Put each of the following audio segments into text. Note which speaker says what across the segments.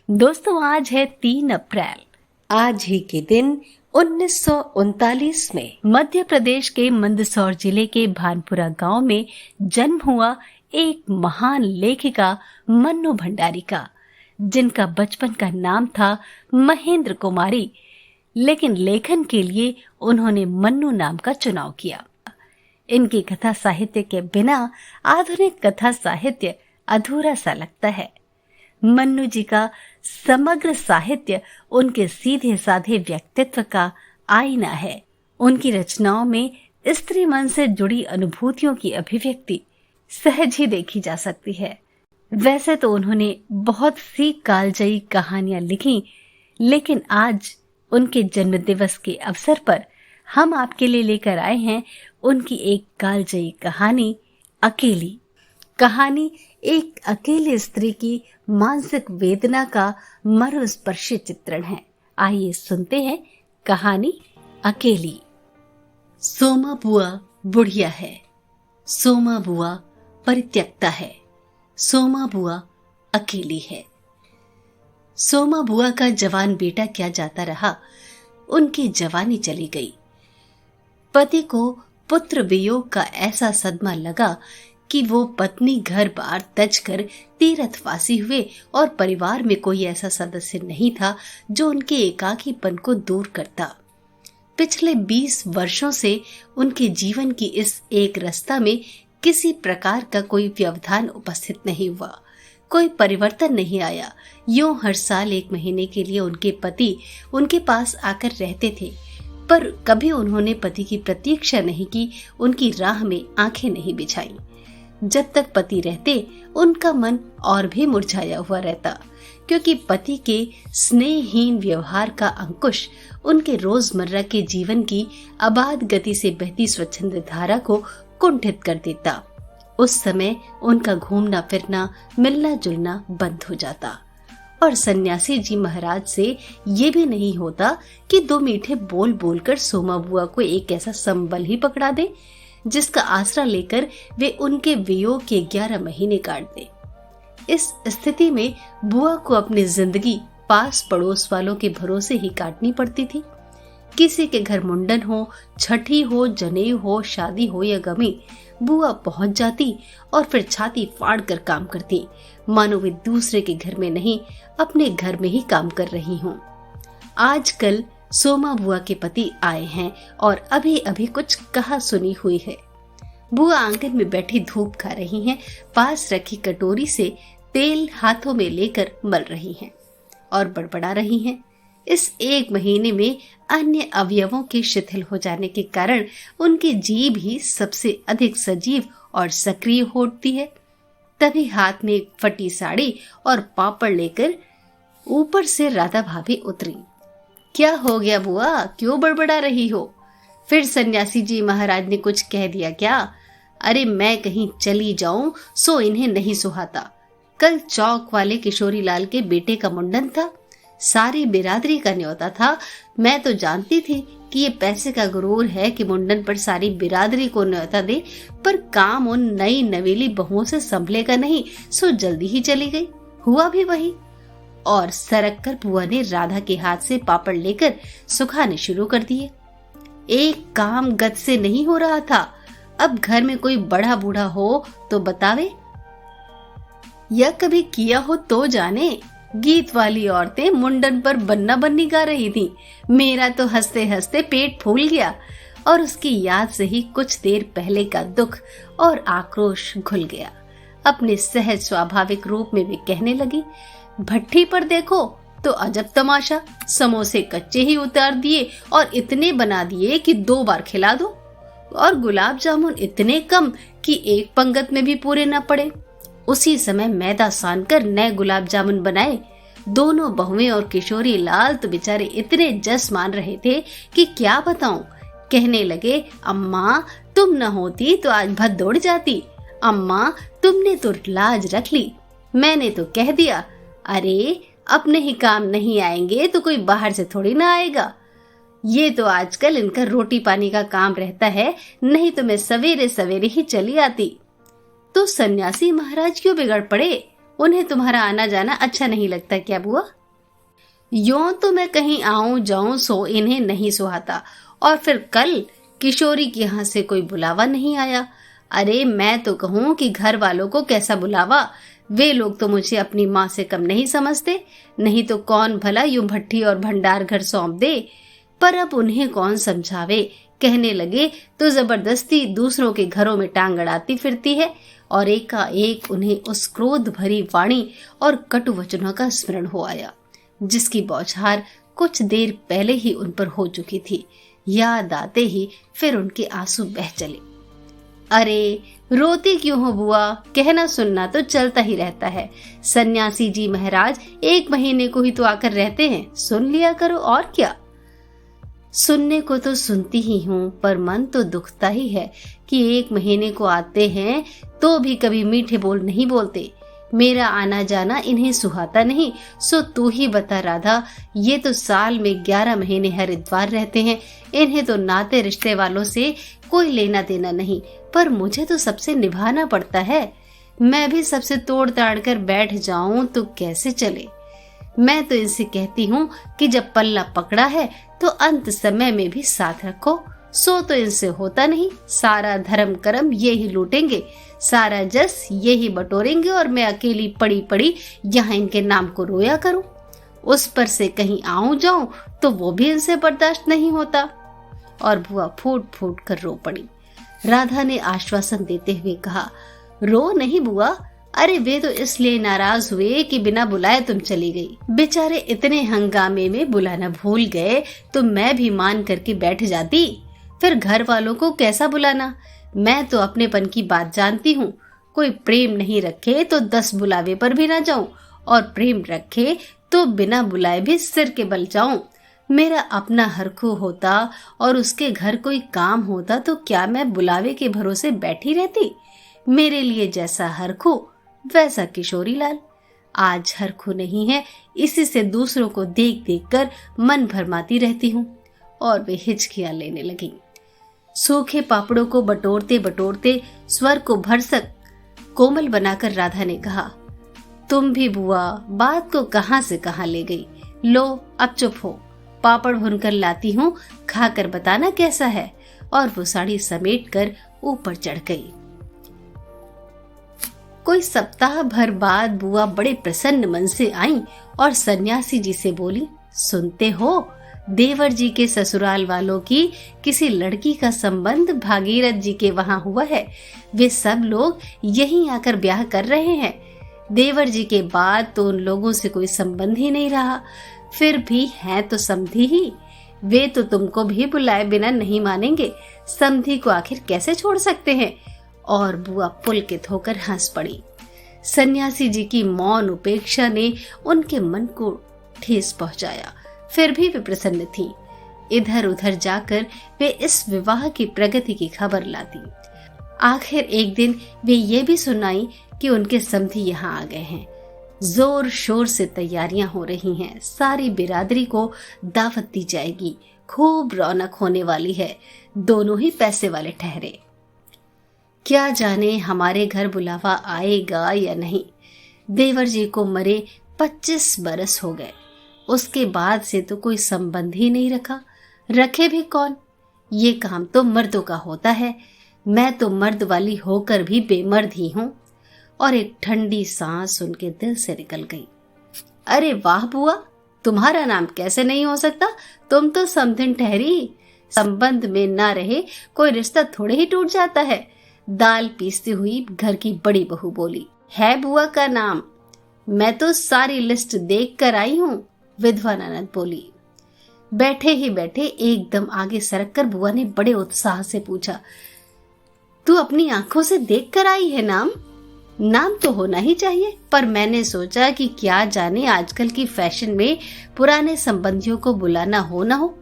Speaker 1: दोस्तों, आज है 3 अप्रैल।
Speaker 2: आज ही के दिन 1939 में
Speaker 1: मध्य प्रदेश के मंदसौर जिले के भानपुरा गांव में जन्म हुआ एक महान लेखिका मन्नू भंडारी का, जिनका बचपन का नाम था महेंद्र कुमारी, लेकिन लेखन के लिए उन्होंने मन्नू नाम का चुनाव किया। इनकी कथा साहित्य के बिना आधुनिक कथा साहित्य अधूरा सा लगता है। मन्नू जी का समग्र साहित्य उनके सीधे साधे व्यक्तित्व का आईना है। उनकी रचनाओं में स्त्री मन से जुड़ी अनुभूतियों की अभिव्यक्ति सहज ही देखी जा सकती है। वैसे तो उन्होंने बहुत सी कालजयी कहानियां लिखी, लेकिन आज उनके जन्मदिवस के अवसर पर हम आपके लिए लेकर आए हैं उनकी एक कालजयी कहानी, अकेली। कहानी एक अकेली स्त्री की मानसिक वेदना का मर्मस्पर्शी चित्रण है। आइए सुनते हैं कहानी अकेली। सोमा बुआ बुढ़िया है, सोमा बुआ परित्यक्ता है, सोमा बुआ अकेली है। सोमा बुआ का जवान बेटा क्या जाता रहा, उनकी जवानी चली गई। पति को पुत्र वियोग का ऐसा सदमा लगा कि वो पत्नी घर बार तज कर तीर्थवासी हुए और परिवार में कोई ऐसा सदस्य नहीं था जो उनके एकाकीपन को दूर करता। पिछले 20 वर्षों से उनके जीवन की इस एक रास्ता में किसी प्रकार का कोई व्यवधान उपस्थित नहीं हुआ, कोई परिवर्तन नहीं आया। यूं हर साल 1 महीने के लिए उनके पति उनके पास आकर रहते थे, पर कभी उन्होंने पति की प्रतीक्षा नहीं की, उनकी राह में आंखें नहीं बिछाई। जब तक पति रहते उनका मन और भी मुरझाया हुआ रहता, क्योंकि पति के स्नेहहीन व्यवहार का अंकुश उनके रोजमर्रा के जीवन की अबाध गति से बहती स्वच्छंद धारा को कुंठित कर देता। उस समय उनका घूमना फिरना, मिलना जुलना बंद हो जाता और सन्यासी जी महाराज से ये भी नहीं होता कि 2 मीठे बोल बोलकर सोमा बुआ को एक ऐसा संबल ही पकड़ा दे जिसका आसरा लेकर वे उनके वियोग के 11 महीने काट दे। इस स्थिति में बुआ को अपनी जिंदगी पास पड़ोस वालों के भरोसे ही काटनी पड़ती थी। किसी के घर मुंडन हो, छठी हो, जनेऊ हो, शादी हो या गमी, बुआ पहुंच जाती और फिर छाती फाड़ कर काम करती, मानो वे दूसरे के घर में नहीं अपने घर में ही काम कर रही हों। आजकल सोमा बुआ के पति आए हैं और अभी अभी कुछ कहा सुनी हुई है। बुआ आंगन में बैठी धूप खा रही हैं, पास रखी कटोरी से तेल हाथों में लेकर मल रही हैं और बड़बड़ा रही हैं। इस 1 महीने में अन्य अवयवों के शिथिल हो जाने के कारण उनकी जीभ ही सबसे अधिक सजीव और सक्रिय हो उठती है। तभी हाथ में एक फटी साड़ी और पापड़ लेकर ऊपर से राधा भाभी उतरी। क्या हो गया बुआ, क्यों बड़बड़ा रही हो? फिर सन्यासी जी महाराज ने कुछ कह दिया क्या? अरे मैं कहीं चली जाऊं सो इन्हें नहीं सुहाता। कल चौक वाले किशोरी लाल के बेटे का मुंडन था, सारी बिरादरी का न्योता था। मैं तो जानती थी कि ये पैसे का गुरूर है कि मुंडन पर सारी बिरादरी को न्योता दे, पर काम उन नई नवेली बहुओं से संभलेगा नहीं, सो जल्दी ही चली गई। हुआ भी वही। और सरक कर बुआ ने राधा के हाथ से पापड़ लेकर सुखाने शुरू कर दिए। एक काम गत से नहीं हो रहा था। अब घर में कोई बड़ा बूढ़ा हो तो बतावे, या कभी किया हो तो जाने। गीत वाली औरतें मुंडन पर बन्ना बन्नी गा रही थी। मेरा तो हंसते हंसते पेट फूल गया और उसकी याद से ही कुछ देर पहले का दुख और आक्रोश घुल गया। अपने सहज स्वाभाविक रूप में वे कहने लगी, भट्ठी पर देखो तो अजब तमाशा, समोसे कच्चे ही उतार दिए और इतने बना दिए कि 2 बार खिला दो, और गुलाब जामुन इतने कम कि एक पंगत में भी पूरे न पड़े। उसी समय मैदा सान कर नए गुलाब जामुन बनाए। दोनों बहुएं और किशोरी लाल तो बेचारे इतने जस मान रहे थे कि क्या बताऊं। कहने लगे, अम्मा तुम न होती तो आज भद दौड़ जाती। अम्मा तुमने तो लाज रख ली, मैंने तो कह दिया। अरे अपने ही काम नहीं आएंगे तो कोई बाहर से थोड़ी ना आएगा। ये तो आजकल इनका रोटी पानी का काम रहता है, नहीं तो मैं सवेरे सवेरे ही चली आती। तो सन्यासी महाराज क्यों बिगड़ पड़े? उन्हें तुम्हारा आना जाना अच्छा नहीं लगता क्या बुआ? यूं तो मैं कहीं आऊं जाऊं सो इन्हें नहीं सुहाता, और फिर कल किशोरी के यहाँ से कोई बुलावा नहीं आया। अरे मैं तो कहूं कि घर वालों को कैसा बुलावा, वे लोग तो मुझे अपनी माँ से कम नहीं समझते, नहीं तो कौन भला यूं भट्ठी और भंडार घर सौंप दे। पर अब उन्हें कौन समझावे, कहने लगे तो जबरदस्ती दूसरों के घरों में टांग अड़ाती फिरती है। और एकाएक उन्हें उस क्रोध भरी वाणी और कटु वचनों का स्मरण हो आया, जिसकी बौछार कुछ देर पहले ही उन पर हो चुकी थी। याद आते ही फिर उनके आंसू बह चले। अरे रोती क्यों हो बुआ, कहना सुनना तो चलता ही रहता है। सन्यासी जी महाराज 1 महीने को ही तो आकर रहते हैं, सुन लिया करो और क्या। सुनने को तो सुनती ही हूँ, पर मन तो दुखता ही है कि 1 महीने को आते हैं तो भी कभी मीठे बोल नहीं बोलते। मेरा आना जाना इन्हें सुहाता नहीं। सो तू ही बता राधा, ये तो साल में 11 महीने हरिद्वार रहते हैं, इन्हें तो नाते रिश्ते वालों से कोई लेना देना नहीं, पर मुझे तो सबसे निभाना पड़ता है। मैं भी सबसे तोड़ ताड़ कर बैठ जाऊं तो कैसे चले। मैं तो इनसे कहती हूँ कि जब पल्ला पकड़ा है तो अंत समय में भी साथ रखो। सो तो इनसे होता नहीं, सारा धर्म कर्म ये ही लूटेंगे, सारा जस ये ही बटोरेंगे, और मैं अकेली पड़ी पड़ी यहाँ इनके नाम को रोया करूं। उस पर से कहीं आऊं जाऊं तो वो भी इनसे बर्दाश्त नहीं होता। और बुआ फूट फूट कर रो पड़ी। राधा ने आश्वासन देते हुए कहा, रो नहीं बुआ, अरे वे तो इसलिए नाराज हुए कि बिना बुलाए तुम चली गई। बेचारे इतने हंगामे में बुलाना भूल गए तो मैं भी मान करके बैठ जाती, फिर घर वालों को कैसा बुलाना। मैं तो अपनेपन की बात जानती हूँ, कोई प्रेम नहीं रखे तो 10 बुलावे पर भी ना जाऊं, और प्रेम रखे तो बिना बुलाए भी सिर के बल जाऊं। मेरा अपना हरखू होता और उसके घर कोई काम होता तो क्या मैं बुलावे के भरोसे बैठी रहती। मेरे लिए जैसा हरखू वैसा किशोरी लाल। आज हरखू नहीं है, इसी से दूसरों को देख देख कर मन भरमाती रहती हूँ। और वे हिचकियां लेने लगी। सूखे पापड़ों को बटोरते बटोरते स्वर को भरसक कोमल बनाकर राधा ने कहा, तुम भी बुआ बात को कहां से कहां ले गई। लो अब चुप हो, पापड़ भुनकर लाती हूँ, खाकर बताना कैसा है। और वो साड़ी समेट कर ऊपर चढ़ गई। कोई सप्ताह भर बाद बुआ बड़े प्रसन्न मन से आई और सन्यासी जी से बोली, सुनते हो देवर जी के ससुराल वालों की किसी लड़की का संबंध भागीरथ जी के वहां हुआ है। वे सब लोग यहीं आकर ब्याह कर रहे हैं। देवर जी के बाद तो उन लोगों से कोई संबंध ही नहीं रहा, फिर भी हैं तो समधी ही। वे तो तुमको भी बुलाए बिना नहीं मानेंगे, समधी को आखिर कैसे छोड़ सकते हैं। और बुआ पुलकित होकर हंस पड़ी। सन्यासी जी की मौन उपेक्षा ने उनके मन को ठेस पहुंचाया, फिर भी वे प्रसन्न थी। इधर उधर जाकर वे इस विवाह की प्रगति की खबर लाती। आखिर एक दिन वे ये भी सुनाई कि उनके समधी यहाँ आ गए हैं। जोर शोर से तैयारियां हो रही हैं, सारी बिरादरी को दावत दी जाएगी, खूब रौनक होने वाली है। दोनों ही पैसे वाले ठहरे। क्या जाने हमारे घर बुलावा आएगा या नहीं। देवर जी को मरे 25 बरस हो गए, उसके बाद से तो कोई संबंध ही नहीं रखा। रखे भी कौन, ये काम तो मर्दों का होता है। मैं तो मर्द वाली होकर भी बेमर्द ही हूँ। और एक ठंडी सांस उनके दिल से निकल गई। अरे वाह बुआ, तुम्हारा नाम कैसे नहीं हो सकता, तुम तो समधिन ठहरी। संबंध में ना रहे कोई रिश्ता थोड़े ही टूट जाता है। दाल पीसती हुई घर की बड़ी बहू बोली, है बुआ का नाम? मैं तो सारी लिस्ट देख कर आई हूँ, विधवा ननद बोली। बैठे ही बैठे एकदम आगे सरक कर बुआ ने बड़े उत्साह से पूछा, तू अपनी आंखों से देख कर आई है नाम? नाम तो होना ही चाहिए, पर मैंने सोचा कि क्या जाने आजकल की फैशन में पुराने संबंधियों को बुलाना हो ना हो।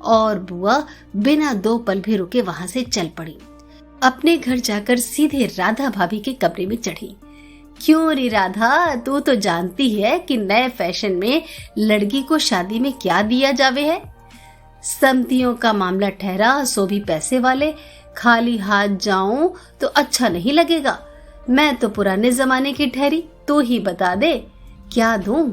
Speaker 1: और बुआ बिना 2 पल भी रुके वहां से चल पड़ी। अपने घर जाकर सीधे राधा भाभी के कमरे में चढ़ी। क्यों रे राधा, तू तो जानती है कि नए फैशन में लड़की को शादी में क्या दिया जावे है। समधियों का मामला ठहरा, सो भी पैसे वाले। खाली हाथ जाऊं तो अच्छा नहीं लगेगा। मैं तो पुराने जमाने की ठहरी, तू ही बता दे, क्या दूं?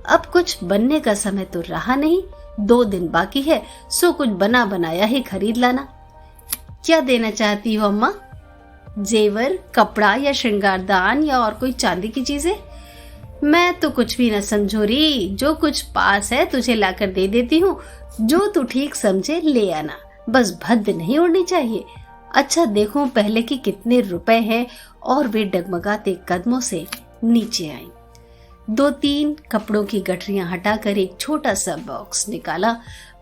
Speaker 1: अब कुछ बनने का समय तो रहा नहीं, 2 दिन बाकी है, सो कुछ बना बनाया ही खरीद लाना। क्या देना चाहती हो अम्मा? जेवर, कपड़ा या श्रृंगारदान या और कोई चांदी की चीजें? मैं तो कुछ भी न समझो री, जो कुछ पास है तुझे लाकर दे देती हूँ, जो तू ठीक समझे ले आना, बस भद्द नहीं उड़नी चाहिए। अच्छा देखो पहले कि कितने रुपए हैं। और वे डगमगाते कदमों से नीचे आई। 2-3 कपड़ों की गठरियां हटाकर एक छोटा सा बॉक्स निकाला,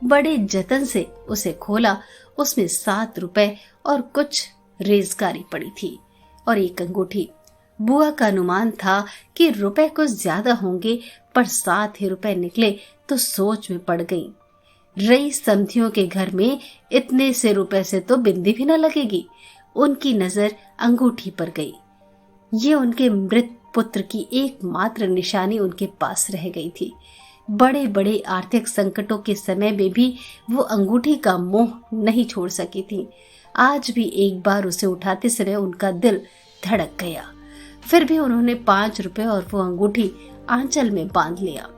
Speaker 1: बड़े जतन से उसे खोला। उसमें 7 रुपए और कुछ रेजगारी पड़ी थी और एक अंगूठी। बुआ का अनुमान था कि रुपए कुछ ज्यादा होंगे, पर 7 ही रुपए निकले तो सोच में पड़ गई। रई समधियों के घर में इतने से रुपए से तो बिंदी भी न लगेगी। उनकी नजर अंगूठी पर गई। ये उनके मृत पुत्र की एकमात्र निशानी उनके पास रह गई थी। बड़े बड़े आर्थिक संकटों के समय में भी वो अंगूठी का मोह नहीं छोड़ सकी थी। आज भी एक बार उसे उठाते समय उनका दिल धड़क गया। फिर भी उन्होंने 5 रुपए और वो अंगूठी आंचल में बांध लिया,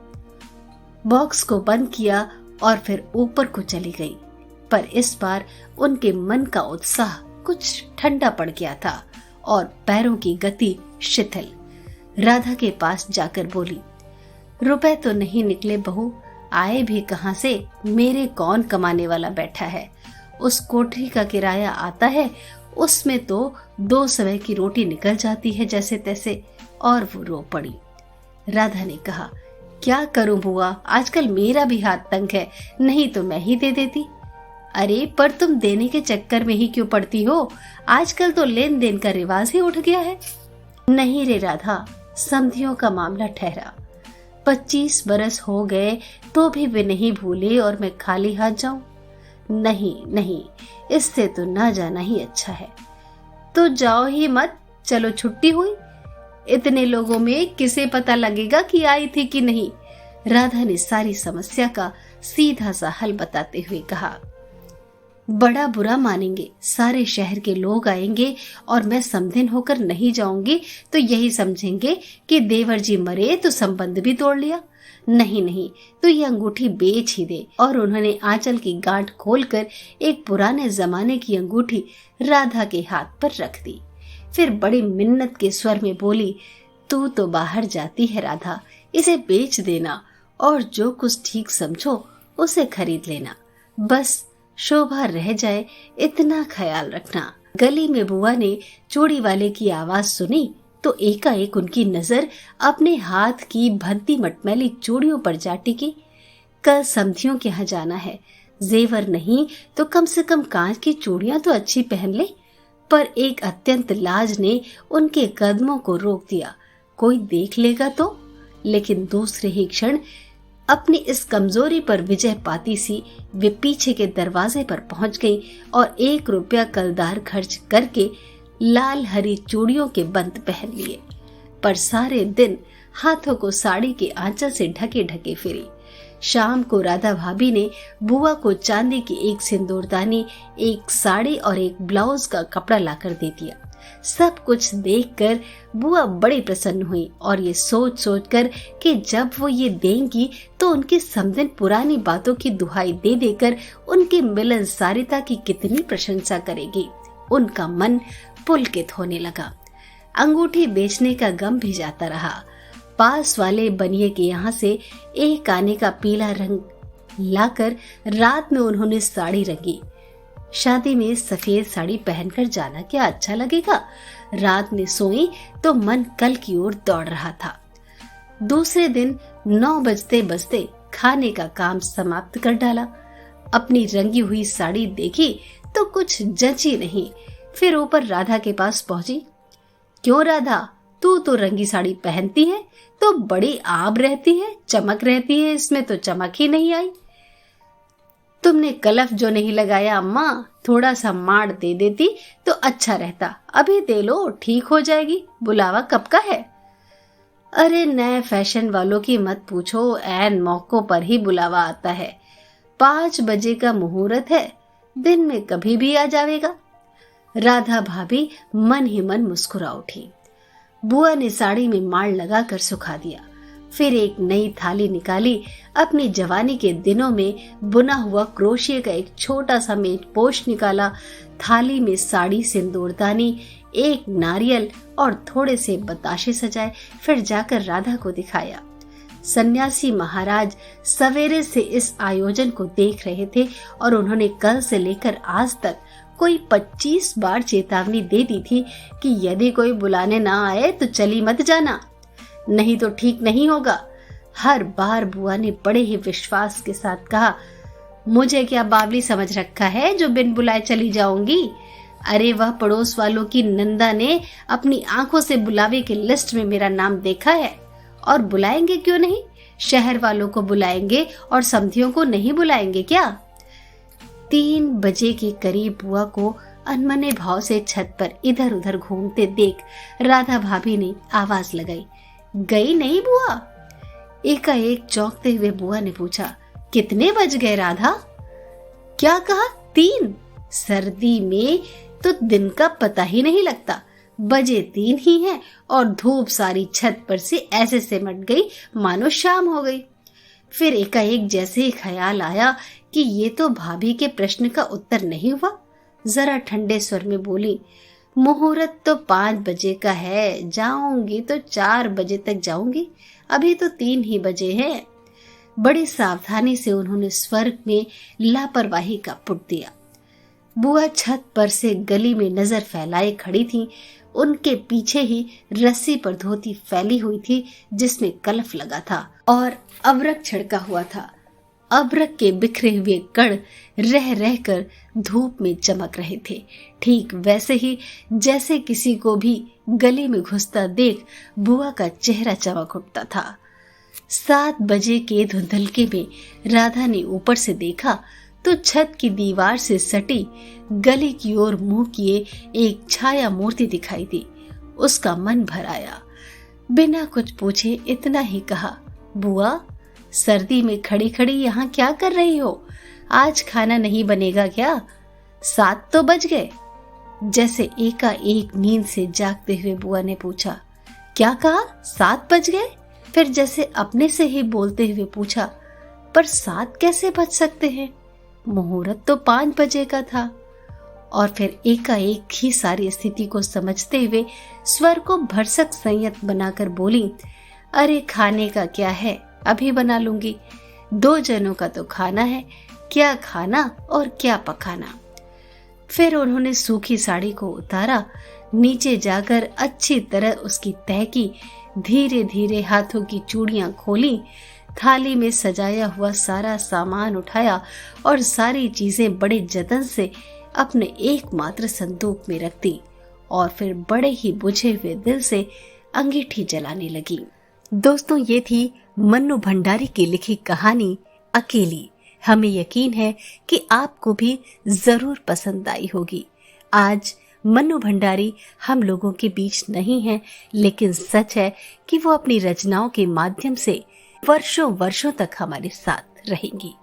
Speaker 1: बॉक्स को बंद किया और फिर ऊपर को चली गई। पर इस बार उनके मन का उत्साह कुछ ठंडा पड़ गया था और पैरों की गति शिथिल। राधा के पास जाकर बोली, रुपए तो नहीं निकले बहू, आए भी कहां से? मेरे कौन कमाने वाला बैठा है? उस कोठरी का किराया आता है, उसमें तो 2 समय की रोटी निकल जाती है जैसे तैसे। और वो रो पड़ी। राधा ने कहा, क्या करूं बुआ, आजकल मेरा भी हाथ तंग है, नहीं तो मैं ही दे देती। अरे पर तुम देने के चक्कर में ही क्यों पड़ती हो? आजकल तो लेन देन का रिवाज ही उठ गया है। नहीं रे राधा, समधियों का मामला ठहरा। 25 बरस हो गए तो भी वे नहीं भूले और मैं खाली हाथ जाऊं? नहीं नहीं, इससे तो ना जाना ही अच्छा है। तो जाओ ही मत, चलो छुट्टी हुई। इतने लोगों में किसे पता लगेगा कि आई थी कि नहीं? राधा ने सारी समस्या का सीधा सा हल बताते हुए कहा। बड़ा बुरा मानेंगे, सारे शहर के लोग आएंगे और मैं समधिन होकर नहीं जाऊंगी तो यही समझेंगे कि देवर जी मरे तो संबंध भी तोड़ लिया। नहीं नहीं, तो ये अंगूठी बेच ही दे। और उन्होंने आंचल की गांठ खोलकर एक पुराने जमाने की अंगूठी राधा के हाथ पर रख दी। फिर बड़ी मिन्नत के स्वर में बोली, तू तो बाहर जाती है राधा, इसे बेच देना और जो कुछ ठीक समझो उसे खरीद लेना, बस शोभा रह जाए इतना ख्याल रखना। गली में बुआ ने चूड़ी वाले की आवाज सुनी तो एकाएक उनकी नजर अपने हाथ की भद्दी मटमैली चूड़ियों पर जा टिकी। कल समधियों के यहाँ जाना है, जेवर नहीं तो कम से कम कांच की चूड़ियां तो अच्छी पहन ले। पर एक अत्यंत लाज ने उनके कदमों को रोक दिया। कोई देख लेगा तो? लेकिन दूसरे ही क्षण अपनी इस कमजोरी पर विजय पाती सी वे पीछे के दरवाजे पर पहुंच गई और 1 रुपया कलदार खर्च करके लाल हरी चूड़ियों के बंद पहन लिए। पर सारे दिन हाथों को साड़ी के आंचल से ढके ढके फिरी। शाम को राधा भाभी ने बुआ को चांदी की एक सिंदूरदानी, एक साड़ी और एक ब्लाउज का कपड़ा लाकर दे दिया। सब कुछ देखकर बुआ बड़ी प्रसन्न हुई और ये सोच सोचकर कि जब वो ये देंगी तो उनकी समधिन पुरानी बातों की दुहाई दे देकर उनकी मिलनसारिता की कितनी प्रशंसा करेगी, उनका मन पुलकित होने लगा। अंगूठी बेचने का गम भी जाता रहा। पास वाले बनिए के यहाँ से एक आने का पीला रंग लाकर रात में उन्होंने साड़ी रंगी। शादी में सफेद साड़ी पहनकर जाना क्या अच्छा लगेगा? रात में सोई तो मन कल की ओर दौड़ रहा था। दूसरे दिन 9 बजते बजते खाने का काम समाप्त कर डाला। अपनी रंगी हुई साड़ी देखी तो कुछ जची नहीं। फिर ऊपर राधा के पास पहुंची। क्यों राधा, तू तो रंगी साड़ी पहनती है तो बड़ी आब रहती है, चमक रहती है, इसमें तो चमक ही नहीं आई। तुमने कलफ जो नहीं लगाया अम्मा, थोड़ा सा माड़ दे देती तो अच्छा रहता। अभी दे लो, ठीक हो जाएगी। बुलावा कब का है? अरे नए फैशन वालों की मत पूछो, ऐन मौकों पर ही बुलावा आता है। 5 बजे का मुहूर्त है, दिन में कभी भी आ जाएगा। राधा भाभी मन ही मन मुस्कुरा उठी। बुआ ने साड़ी में माड़ लगाकर सुखा दिया। फिर एक नई थाली निकाली। अपनी जवानी के दिनों में बुना हुआ क्रोशिया का एक छोटा सा मेज पोश निकाला। थाली में साड़ी, सिंदूरदानी, एक नारियल और थोड़े से बताशे सजाए। फिर जाकर राधा को दिखाया। सन्यासी महाराज सवेरे से इस आयोजन को देख रहे थे और उन्होंने कल से लेकर आज तक कोई 25 बार चेतावनी दे दी थी कि यदि कोई बुलाने ना आए तो चली मत जाना, नहीं तो ठीक नहीं होगा। हर बार बुआ ने बड़े ही विश्वास के साथ कहा, मुझे क्या बावली समझ रखा है जो बिन बुलाए चली जाऊंगी? अरे वह पड़ोस वालों की नंदा ने अपनी आंखों से बुलावे की लिस्ट में मेरा नाम देखा है, और बुलाएंगे क्यों नहीं? शहर वालों को बुलाएंगे और समधियों को नहीं बुलाएंगे क्या? 3 बजे के करीब बुआ को अनमने भाव से छत पर इधर उधर घूमते देख राधा भाभी ने आवाज लगाई, गई नहीं बुआ? एकाएक चौंकते हुए बुआ ने पूछा, कितने बज गए राधा? क्या कहा? 3? सर्दी में तो दिन का पता ही नहीं लगता। बजे 3 ही हैं और धूप सारी छत पर से ऐसे सिमट गई मानो शाम हो गई। फिर एकाएक जैसे ही ख्याल आया कि ये तो भाभी के प्रश्न का उत्तर नहीं हुआ, जरा ठंडे स्वर में बोली, मुहूर्त तो 5 बजे का है, जाऊंगी तो 4 बजे तक जाऊंगी, अभी तो 3 ही बजे हैं। बड़ी सावधानी से उन्होंने स्वर में लापरवाही का पुट दिया। बुआ छत पर से गली में नजर फैलाए खड़ी थीं। उनके पीछे ही रस्सी पर धोती फैली हुई थी जिसमें कलफ लगा था और अबरक छिड़का हुआ था। अबरक के बिखरे हुए कण रह रहकर धूप में चमक रहे थे, ठीक वैसे ही जैसे किसी को भी गली में घुसता देख बुआ का चेहरा चमक उठता था। 7 बजे के धुंधलके में राधा ने ऊपर से देखा तो छत की दीवार से सटी गली की ओर मुंह किए एक छाया मूर्ति दिखाई दी। उसका मन भर आया। बिना कुछ पूछे इतना ही कहा, बुआ, सर्दी में खड़ी खड़ी यहाँ क्या कर रही हो? आज खाना नहीं बनेगा क्या? 7 तो बज गए। जैसे एकाएक नींद से जागते हुए बुआ ने पूछा, क्या कहा? 7 बज गए? फिर जैसे अपने से ही बोलते हुए पूछा, पर 7 कैसे बज सकते हैं? मुहूर्त तो 5 बजे का था। और फिर एकाएक ही सारी स्थिति को समझते हुए स्वर को भरसक संयत बनाकर बोली, अरे खाने का क्या है, अभी बना लूंगी। 2 जनों का तो खाना है, क्या खाना और क्या पकाना। फिर उन्होंने सूखी साड़ी को उतारा, नीचे जाकर अच्छी तरह उसकी तह की, धीरे धीरे हाथों की चूड़ियां खोली, थाली में सजाया हुआ सारा सामान उठाया और सारी चीजें बड़े जतन से अपने एकमात्र संदूक में रख दी और फिर बड़े ही बुझे हुए दिल से अंगीठी जलाने लगी। दोस्तों, ये थी मन्नू भंडारी की लिखी कहानी अकेली। हमें यकीन है कि आपको भी जरूर पसंद आई होगी। आज मन्नू भंडारी हम लोगों के बीच नहीं है, लेकिन सच है कि वो अपनी रचनाओं के माध्यम से वर्षों वर्षों तक हमारे साथ रहेंगी।